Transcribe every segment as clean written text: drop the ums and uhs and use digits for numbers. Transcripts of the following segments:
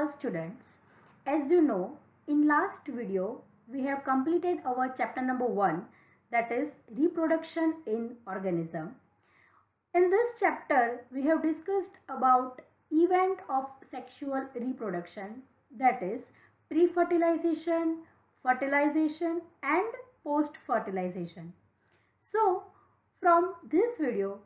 all students. As you know, in last video we have completed our chapter number 1, that is reproduction in organism. In this chapter we have discussed about event of sexual reproduction, that is pre-fertilization, fertilization and post-fertilization. So from this video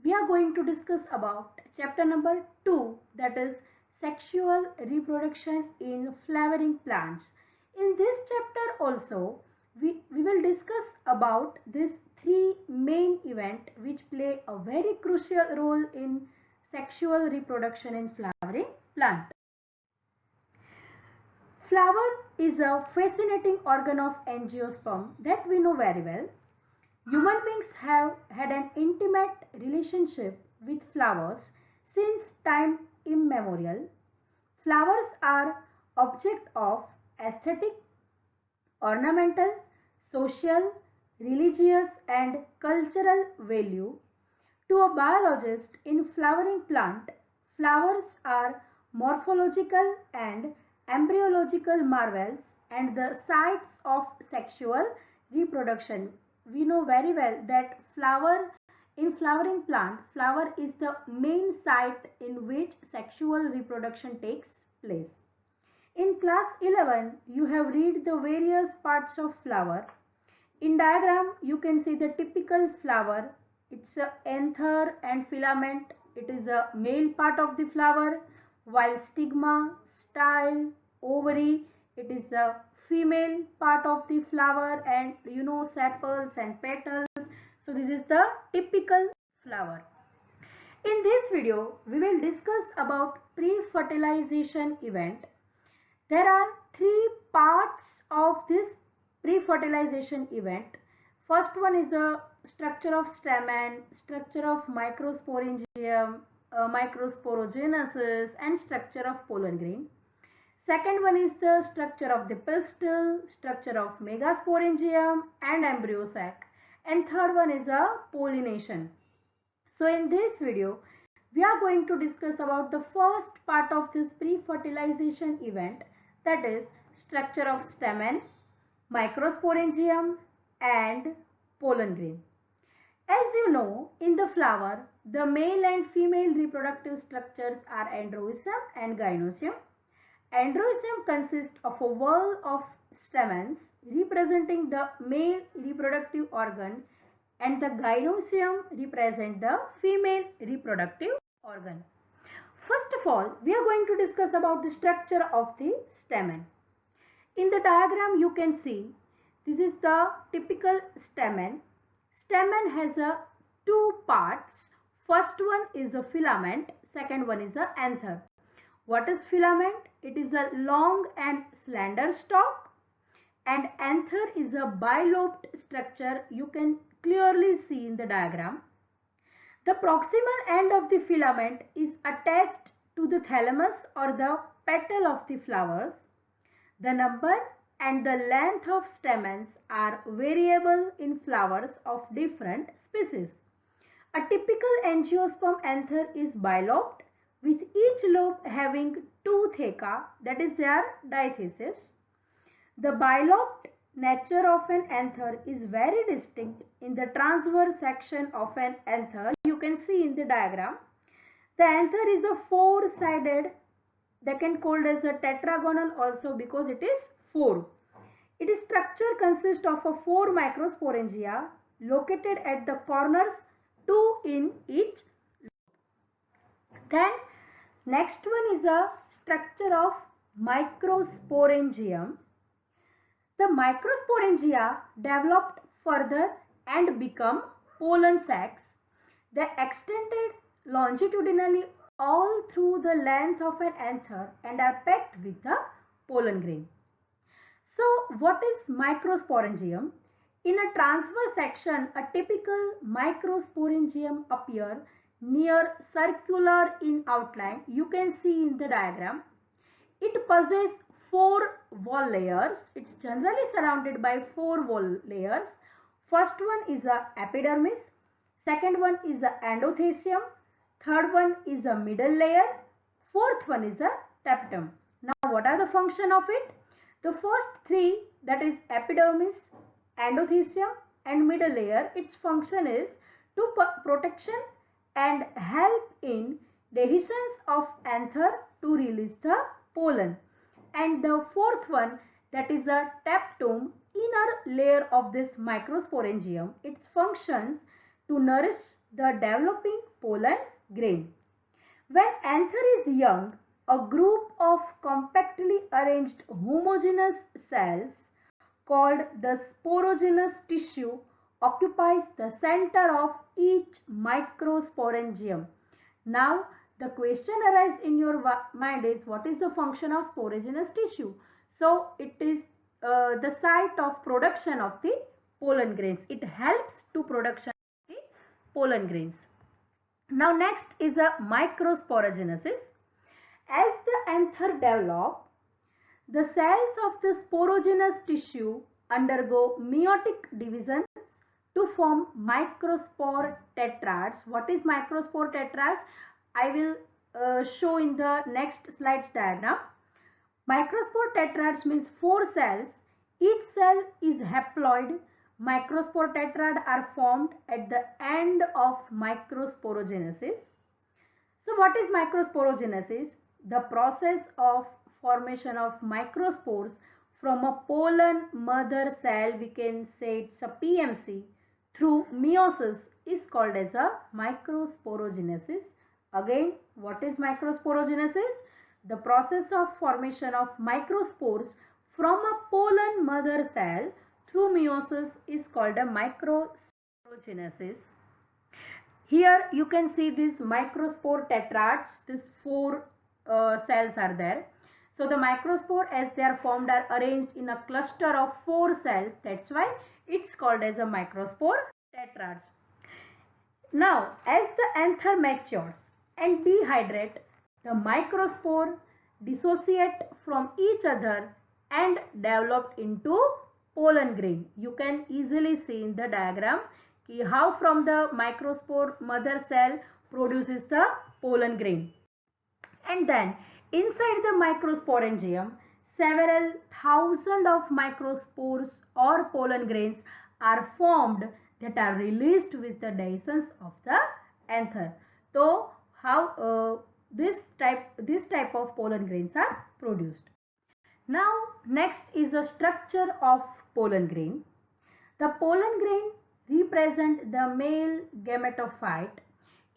we are going to discuss about chapter number 2, that is sexual reproduction in flowering plants. In this chapter also we will discuss about these three main events which play a very crucial role in sexual reproduction in flowering plant. Flower is a fascinating organ of angiosperm that we know very well. Human beings have had an intimate relationship with flowers since time immemorial. Flowers are object of aesthetic, ornamental, social, religious and cultural value. To a biologist in flowering plant, flowers are morphological and embryological marvels and the sites of sexual reproduction. We know very well that in flowering plant, flower is the main site in which sexual reproduction takes place. In class 11, you have read the various parts of flower. In diagram, you can see the typical flower. It's a anther and filament. It is a male part of the flower, while stigma, style, ovary, it is the female part of the flower, and sepals and petals. So this is the typical flower. In this video we will discuss about pre-fertilization event. There are three parts of this pre-fertilization event. First one is a structure of stamen, structure of microsporangium, microsporogenesis and structure of pollen grain. Second one is the structure of the pistil, structure of megasporangium and embryo sac. And third one is a pollination. So in this video, we are going to discuss about the first part of this pre-fertilization event, that is structure of stamen, microsporangium and pollen grain. As you know, in the flower, the male and female reproductive structures are androecium and gynoecium. Androecium consists of a whorl of stamens representing the male reproductive organ and the gynoecium represent the female reproductive organ. First of all, we are going to discuss about the structure of the stamen. In the diagram you can see this is the typical stamen. Stamen has two parts. First one is a filament, second one is a anther. What is filament? It is a long and slender stalk, and anther is a bilobed structure. You can clearly see in the diagram. The proximal end of the filament is attached to the thalamus or the petal of the flowers. The number and the length of stamens are variable in flowers of different species. A typical angiosperm anther is bilobed, with each lobe having two theca, that is their diathesis. The bilobed nature of an anther is very distinct in the transverse section of an anther. You can see in the diagram. The anther is a four-sided, they can called as a tetragonal also because it is four. Its structure consists of a four microsporangia located at the corners, two in each. Then next one is a structure of microsporangium. The microsporangia developed further and become pollen sacs. They extended longitudinally all through the length of an anther and are packed with the pollen grain. So what is microsporangium? In a transverse section, a typical microsporangium appear near circular in outline. You can see in the diagram. It possesses four wall layers. It's generally surrounded by four wall layers. First one is a epidermis, second one is a endothecium, third one is a middle layer, fourth one is a tapetum. Now what are the function of it? The first three, that is epidermis, endothecium and middle layer, its function is to protection and help in dehiscence of anther to release the pollen. And the fourth one, that is a tapetum, inner layer of this microsporangium, its functions to nourish the developing pollen grain. When anther is young, a group of compactly arranged homogeneous cells called the sporogenous tissue occupies the center of each microsporangium. Now, the question arises in your mind is, what is the function of sporogenous tissue? So, it is the site of production of the pollen grains. It helps to production of the pollen grains. Now, next is a microsporogenesis. As the anther develop, the cells of the sporogenous tissue undergo meiotic division to form microspore tetrads. What is microspore tetrads? I will show in the next slides diagram. Microspore tetrads means 4 cells. Each cell is haploid. Microspore tetrad are formed at the end of microsporogenesis. So what is microsporogenesis? The process of formation of microspores from a pollen mother cell, we can say it's a PMC, through meiosis is called as a microsporogenesis. Again, what is microsporogenesis? The process of formation of microspores from a pollen mother cell through meiosis is called a microsporogenesis. Here you can see these microspore tetrads, these 4 cells are there. So the microspore, as they are formed, are arranged in a cluster of 4 cells. That's why it's called as a microspore tetrads. Now, as the anther matures and dehydrate, the microspore dissociate from each other and develop into pollen grain. You can easily see in the diagram how from the microspore mother cell produces the pollen grain. And then inside the microsporangium, several thousand of microspores or pollen grains are formed that are released with the dehiscence of the anther. So how this type of pollen grains are produced. Now next is the structure of pollen grain. The pollen grain represent the male gametophyte.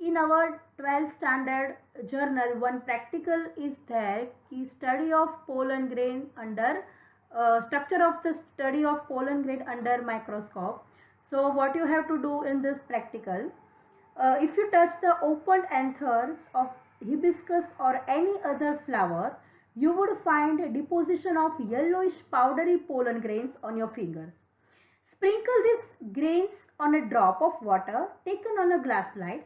In our 12th standard journal, one practical is there, की study of pollen grain under structure of the study of pollen grain under microscope. So what you have to do in this practical, if you touch the opened anthers of hibiscus or any other flower, you would find a deposition of yellowish powdery pollen grains on your fingers. Sprinkle these grains on a drop of water taken on a glass slide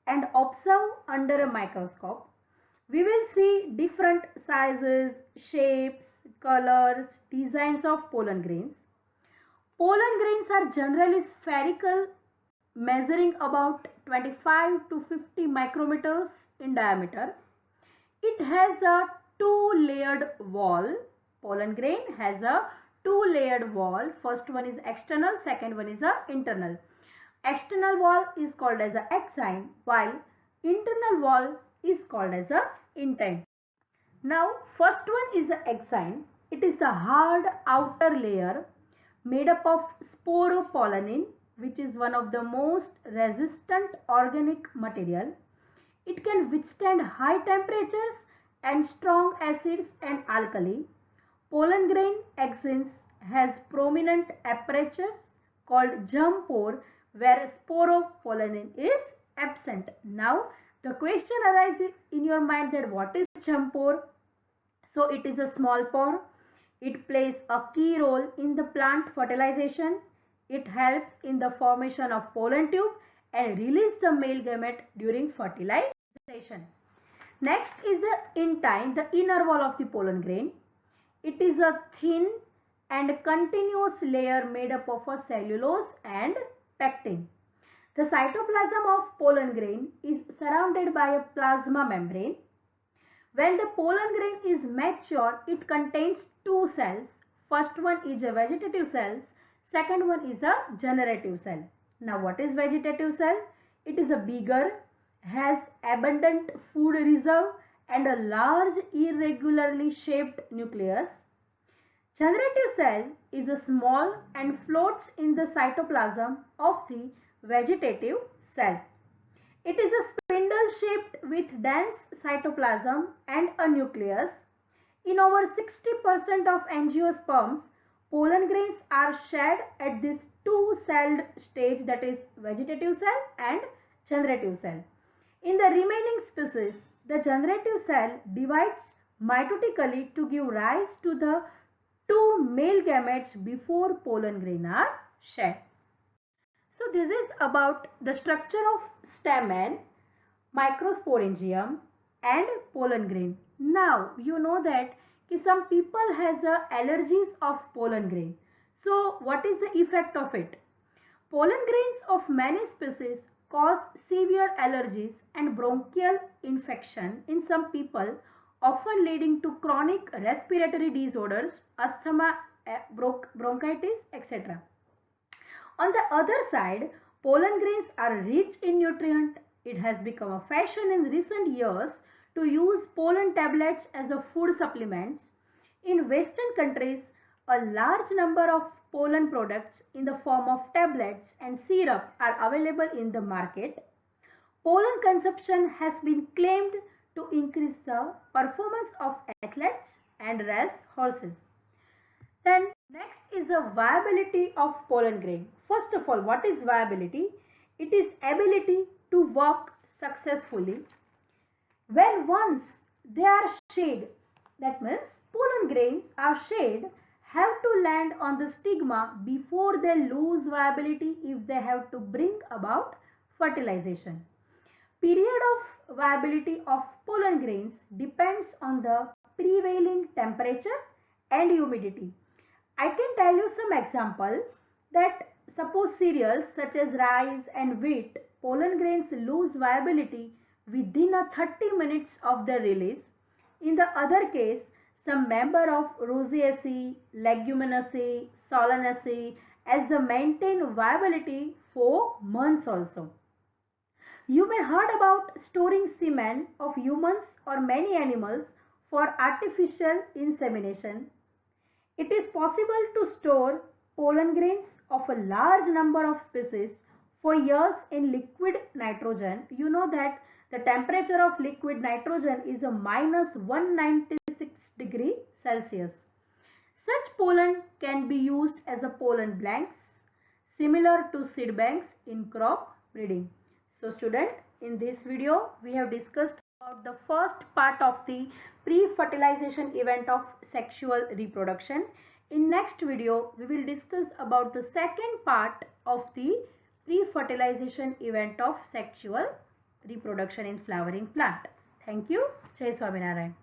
and observe under a microscope. We will see different sizes, shapes, colors, designs of pollen grains. Pollen grains are generally spherical, measuring about 25 to 50 micrometers in diameter. It has a 2-layered wall. Pollen grain has a 2-layered wall. First one is external, second one is a internal. External wall is called as a exine, while internal wall is called as a intine. Now first one is the exine. It is the hard outer layer made up of sporopollenin, which is one of the most resistant organic material. It can withstand high temperatures and strong acids and alkali. Pollen grain exines has prominent aperture called germ pore, where sporopollenin is absent. Now the question arises in your mind that what is germ pore? So it is a small pore. It plays a key role in the plant fertilization. It helps in the formation of pollen tube and release the male gamete during fertilization. Next is the intine, the inner wall of the pollen grain. It is a thin and continuous layer made up of a cellulose and pectin. The cytoplasm of pollen grain is surrounded by a plasma membrane. When the pollen grain is mature, it contains two cells. First one is a vegetative cell, second one is a generative cell. Now what is vegetative cell? It is a bigger, has abundant food reserve and a large irregularly shaped nucleus. Generative cell is a small and floats in the cytoplasm of the vegetative cell. It is a spindle shaped with dense cytoplasm and a nucleus. In over 60% of angiosperms, pollen grains are shed at this two-celled stage, that is vegetative cell and generative cell. In the remaining species, the generative cell divides mitotically to give rise to the two male gametes before pollen grain are shed. So this is about the structure of stamen, microsporangium and pollen grain. Now you know that some people has allergies of pollen grain. So what is the effect of it? Pollen grains of many species cause severe allergies and bronchial infection in some people, often leading to chronic respiratory disorders, asthma, bronchitis, etc. On the other side, pollen grains are rich in nutrient. It has become a fashion in recent years to use pollen tablets as a food supplements. In Western countries, a large number of pollen products in the form of tablets and syrup are available in the market. Pollen consumption has been claimed to increase the performance of athletes and race horses. Then next is the viability of pollen grain. First of all, what is viability? It is ability to work successfully. When once they are shed, that means pollen grains are shed, have to land on the stigma before they lose viability if they have to bring about fertilization. Period of viability of pollen grains depends on the prevailing temperature and humidity. I can tell you some example that suppose cereals such as rice and wheat, pollen grains lose viability within a 30 minutes of their release. In the other case, some member of Rosaceae, Leguminosae, Solanaceae as they maintain viability for months also. You may heard about storing semen of humans or many animals for artificial insemination. It is possible to store pollen grains of a large number of species for years in liquid nitrogen. You know that the temperature of liquid nitrogen is a minus 196 degree Celsius. Such pollen can be used as a pollen blanks, similar to seed banks in crop breeding. So student, in this video we have discussed about the first part of the pre-fertilization event of sexual reproduction. In next video we will discuss about the second part of the pre-fertilization event of sexual reproduction in flowering plant. Thank you. Jai Swaminarayan.